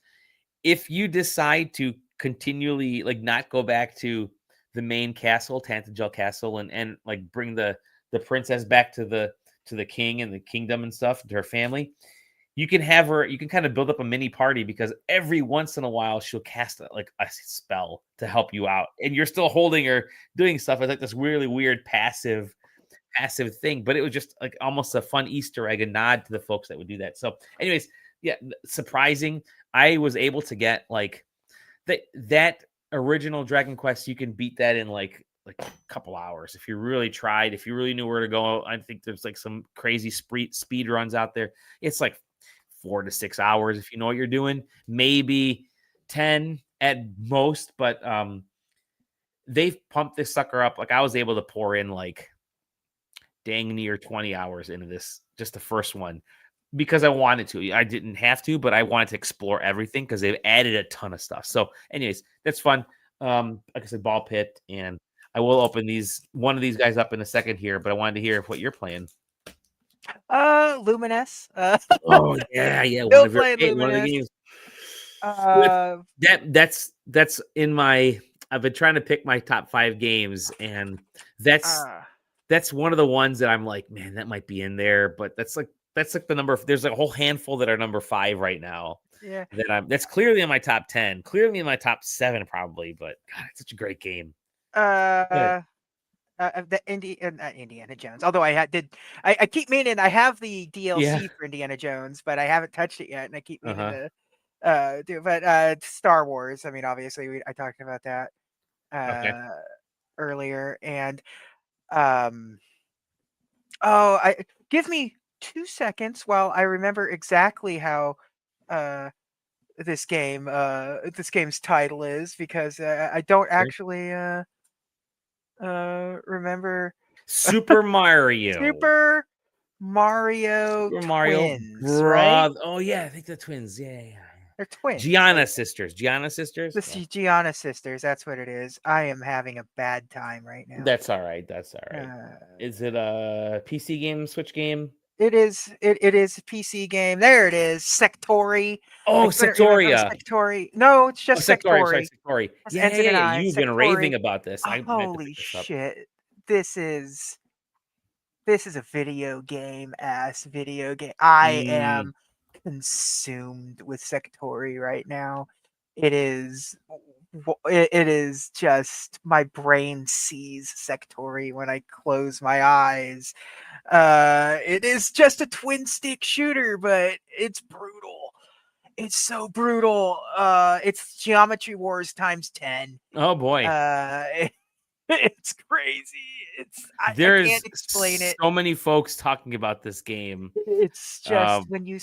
If you decide to continually not go back to the main castle, Tantagel Castle, and bring the princess back to the king and the kingdom and stuff, to her family, you can have her, you can kind of build up a mini party, because every once in a while she'll cast a spell to help you out, and you're still holding her doing stuff. It's this really weird passive thing, but it was just almost a fun Easter egg, a nod to the folks that would do that. So anyways, yeah, surprising. I was able to get that original Dragon Quest. You can beat that in a couple hours if you really tried, if you really knew where to go. I think there's some crazy speed runs out there. It's 4 to 6 hours if you know what you're doing, maybe 10 at most. But they've pumped this sucker up. I was able to pour in dang near 20 hours into this, just the first one, because I wanted to. I didn't have to, but I wanted to explore everything because they've added a ton of stuff. So anyways, that's fun. Like I said, Ball Pit, and I will open one of these guys up in a second here, but I wanted to hear what you're playing. Luminous. Oh yeah, One of the games. That's in my. I've been trying to pick my top 5 games, and that's one of the ones that I'm man, that might be in there, but that's the number. There's a whole handful that are number 5 right now. Yeah, that's clearly in my top 10, clearly in my top 7, probably. But God, it's such a great game. The Indiana Jones. Although I keep meaning, I have the DLC for Indiana Jones, but I haven't touched it yet, and I keep meaning to do. But Star Wars. I mean, obviously, I talked about that earlier, and give me 2 seconds while I remember exactly how this game's title is, because I don't actually remember. Super Mario Twins, right? Oh yeah, I think the twins. Yeah. They're twins. Gianna sisters. The Gianna sisters. That's what it is. I am having a bad time right now. That's all right. Is it a PC game, Switch game? It is. It is a PC game. There it is. Sektori. Oh, Sektoria. Sektori. No, it's just Sektori. Sektori. Yeah. You've been raving about this. Holy shit! This is a video game. I am consumed with Sektori right now. It is just, my brain sees Sektori when I close my eyes. It is just a twin stick shooter, but it's brutal. It's so brutal. It's Geometry Wars times 10. Oh boy. It's crazy. I can't explain it. So many folks talking about this game. It's just when you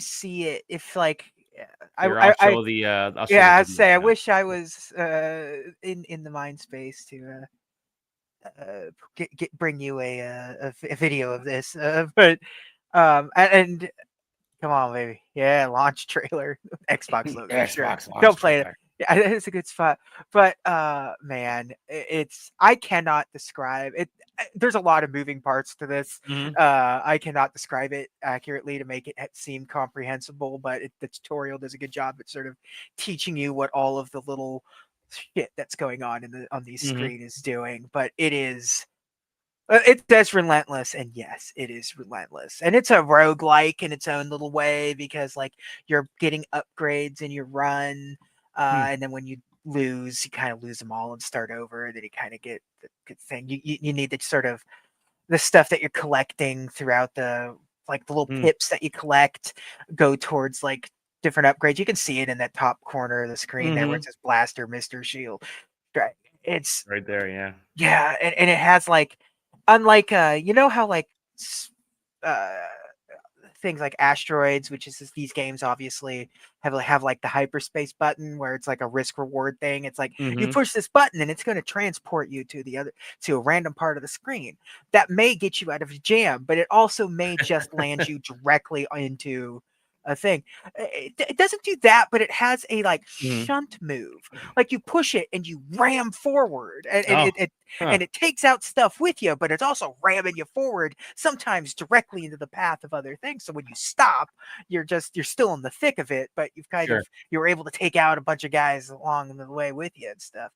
see it, if I'll show the I'd say I wish I was in the mind space to bring you a video of this. But and come on, baby, launch trailer, Xbox logo. Xbox. Don't play it. Yeah, it's a good spot. But man, it's I cannot describe it. There's a lot of moving parts to this. Mhm. I cannot describe it accurately to make it seem comprehensible, but the tutorial does a good job at sort of teaching you what all of the little shit that's going on on these Mhm. screen is doing. But it says relentless, and yes, it is relentless. And it's a roguelike in its own little way because like you're getting upgrades in your run, Hmm. and then when you lose, you kind of lose them all and start over, and then you kind of get the good thing. You need the sort of the stuff that you're collecting throughout the little Hmm. pips that you collect go towards like different upgrades. You can see it in that top corner of the screen there where it Mhm. says blaster, Mr. Shield. Right. It's Right there, yeah. yeah, and it has like, unlike you know how like uh things like asteroids, which is these games obviously have like the hyperspace button where it's like a risk reward thing. It's like you Mhm. push this button and it's going to transport you to a random part of the screen that may get you out of a jam, but it also may just land you directly into a thing. It doesn't do that, but it has a like Mhm. shunt move. Like you push it and you ram forward, and Oh. Huh. it takes out stuff with you, but it's also ramming you forward, sometimes directly into the path of other things. So when you stop, you're still in the thick of it, but Sure. you're able to take out a bunch of guys along the way with you and stuff.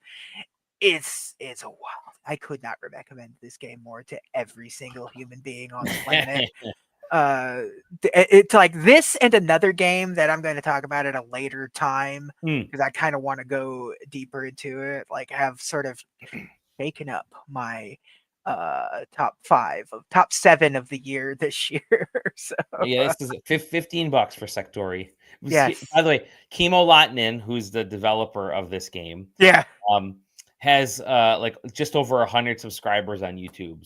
It's a wild. I could not recommend this game more to every single human being on the planet. Uh, it's like this and another game that I'm going to talk about at a later time Hmm. because I kind of want to go deeper into it. Like have sort of taken up my top 7 of the year this year. So Yeah, this is $15 for Sektori. By yes. the way, Kimo Lotnin, who's the developer of this game, Yeah. um, has like just over 100 subscribers on YouTube.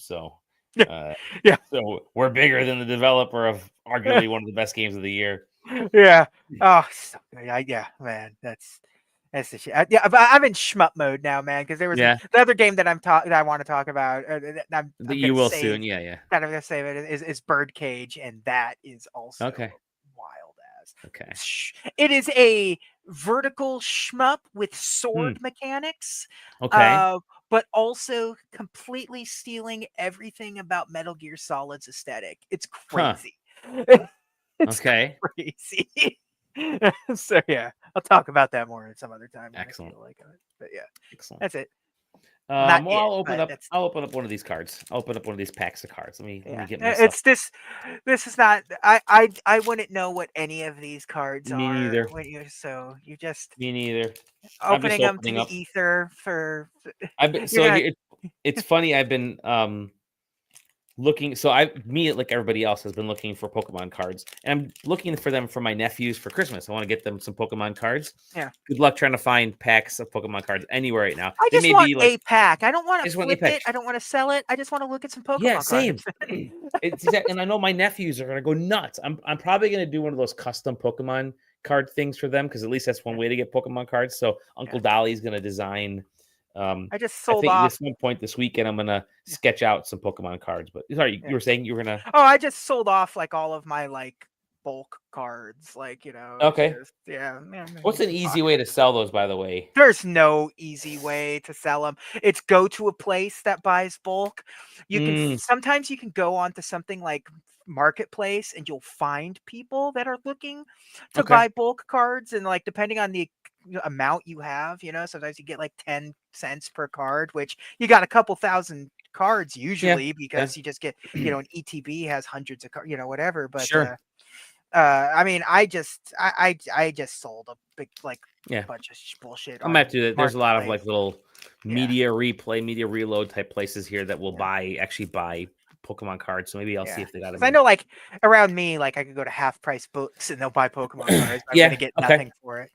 Yeah. Uh, Yeah. so we're bigger than the developer of arguably one of the best games of the year. Yeah. Oh, so good. Yeah, man. That's the shit. Yeah, but I'm in shmup mode now, man, because there was Yeah, the other game that that I want to talk about. That that I'm you gonna will save. soon. Yeah, yeah. That I'm gonna save it is Birdcage, and that is also Okay. wild as. Okay. It is a vertical shmup with Hmm. sword mechanics, Okay. uh, but also completely stealing everything about Metal Gear Solid's aesthetic. It's Huh. crazy. It's Okay. crazy. So yeah, I'll talk about that more at some other time when I Excellent. feel like it. But yeah, Excellent. that's it. Well, not Well, it, but that's I'll open up one of these cards. I'll open up one of these packs of cards. Let me yeah. get myself. It's this. This is not. I wouldn't know what any of these cards Me are neither. when you just Me neither. I'm just opening them to opening the up. ether for. I've been You're so gonna. here. It's funny. I've been looking. So me like everybody else has been looking for Pokemon cards, and I'm looking for them for my nephews for Christmas. I want to get them some Pokemon cards. Yeah. Good luck trying to find packs of Pokemon cards anywhere right now. I They just may want be like a pack. I don't want I to just want a flip pack. it. I don't want to sell it. I just want to look at some Yeah, Pokemon same. cards. It's exact, and I know my nephews are gonna go nuts. I'm probably gonna do one of those custom Pokemon card things for them because at least that's one Yeah. way to get Pokemon cards. So Yeah. Uncle Dolly's gonna design. I just I sold think off. this one point this weekend I'm gonna Yeah. sketch out some Pokemon cards. But sorry, you Yeah. were saying you were gonna. Oh, I just sold off like all of my like bulk cards. Like, it's Okay. just yeah, What's an easy way to sell those? By the way. there's no easy way to sell them. It's go to a place that buys bulk. Mm, Sometimes you can go onto something like marketplace and you'll find people that are looking to okay. buy bulk cards, and like depending on the amount you have, sometimes you get like 10 cents per card, which you got a couple thousand cards Yeah. usually Yeah. because you just get, an ETB has hundreds of cards, whatever. But Sure. I mean, I just sold a big like Yeah. bunch of bullshit I'm gonna have on to do that. There's a lot of marketplace. like little Yeah, media replay, media reload type places here that will yeah, actually buy Pokemon cards. So maybe I'll see yeah. if they got Because them I in. know, like around me, like I could go to half price books and they'll buy Pokemon cards. I'm gonna Yeah. get Okay. nothing for it.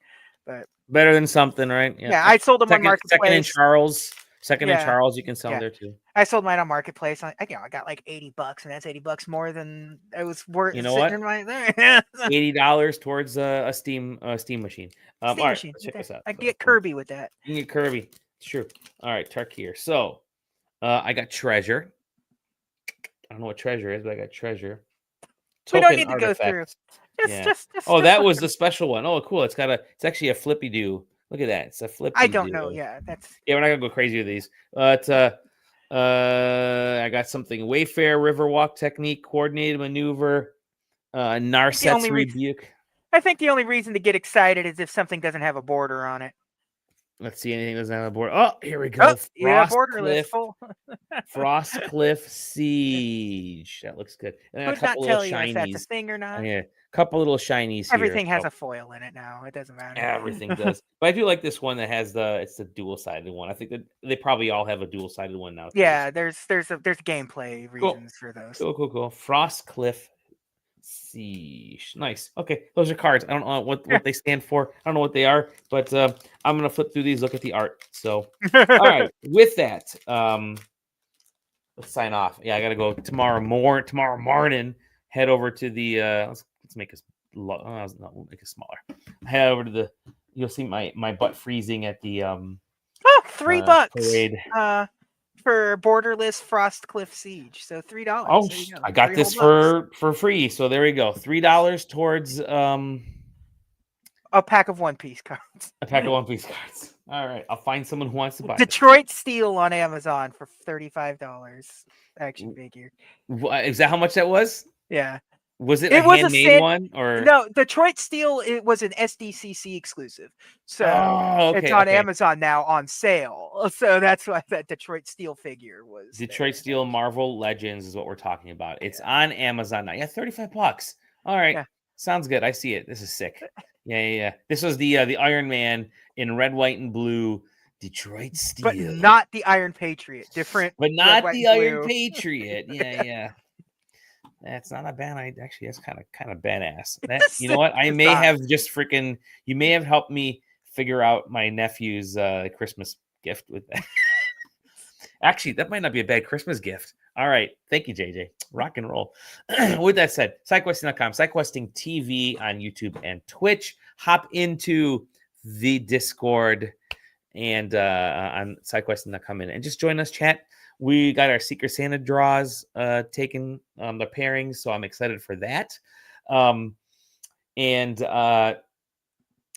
But Better than something, right? Yeah. yeah, I sold them on Second in marketplace. Charles. Second in Yeah, Charles, you can sell them yeah. there too. I sold mine on marketplace. I got like $80, and that's $80 more than it was You worth know sitting in what? my there. $80 towards a Steam machine. All Steam right, machine let's right check there. this out. I can So get Kirby with that. you can get Kirby. It's true. All right, Tarkir. So I got treasure. I don't know what treasure is, but I got treasure. We don't Token need to go through. artifacts. Yeah. Just Oh, that look was through. the special one. Oh, cool. It's actually a flippy do Look at that. It's a flippy. I don't know. Yeah, that's. Yeah, we're not gonna go crazy with these. But I got something. Wayfair Riverwalk technique, coordinated maneuver, Narset's rebuke. I think the only reason to get excited is if something doesn't have a border on it. Let's see, anything doesn't have a border. Oh, here we go. Oh, yeah, borderless. Frostcliff Siege. That looks good. And Could not tell you if that's a thing or not. Yeah, a couple little shinies here. Everything has a foil in it now. It doesn't matter. Everything does. But I do like this one that has it's the dual-sided one. I think that they probably all have a dual-sided one now. Yeah, there's gameplay reasons for those. Cool. Frostcliff Siege. Nice. Okay, those are cards. I don't know what they stand for. I don't know what they are, but I'm gonna flip through these, look at the art. So all right, with that, let's sign off. Yeah, I gotta go tomorrow morning. Head over to the let's make us we'll make it smaller. Head over to the, you'll see my butt freezing at the $3 parade. For borderless Frostcliff Siege. So $3. Oh, I got this for free. So there we go. $3 towards a pack of One Piece cards. A pack of One Piece cards. All right, I'll find someone who wants to buy Detroit Steel on Amazon for $35. Action figure. Is that how much that was? Yeah. Was it a handmade one or no? Detroit Steel. It was an SDCC exclusive, so it's on Amazon now on sale. So that's why that Detroit Steel figure was. Detroit Steel Marvel Legends is what we're talking about. It's on Amazon now. Yeah, $35. All right, sounds good. I see it. This is sick. Yeah. This was the Iron Man in red, white, and blue. Detroit Steel, but not the Iron Patriot. Different, but not the Iron Patriot. Yeah. That's not a bad idea. Actually, that's kind of badass. You know what? I may have just freaking. You may have helped me figure out my nephew's Christmas gift with that. Actually, that might not be a bad Christmas gift. All right, thank you, JJ. Rock and roll. With that said, SideQuesting.com, SideQuesting TV on YouTube and Twitch. Hop into the Discord and on SideQuesting.com and just join us, chat. We got our Secret Santa draws taken, the pairings, so I'm excited for that. Yeah,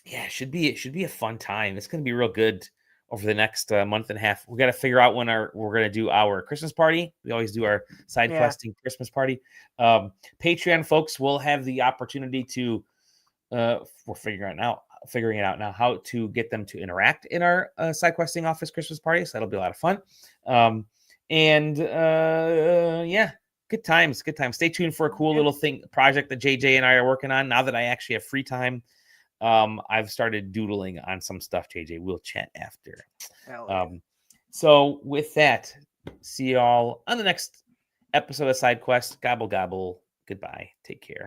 it should be a fun time. It's going to be real good over the next month and a half. We got to figure out when we're going to do our Christmas party. We always do our SideQuesting Christmas party. Patreon folks will have the opportunity to we're figuring it out now how to get them to interact in our SideQuesting office Christmas party. So that'll be a lot of fun. Yeah, good times. Stay tuned for a cool little project that JJ and I are working on. Now that I actually have free time, I've started doodling on some stuff. JJ, we'll chat after. So with that, see y'all on the next episode of SideQuest. Gobble gobble. Goodbye. Take care.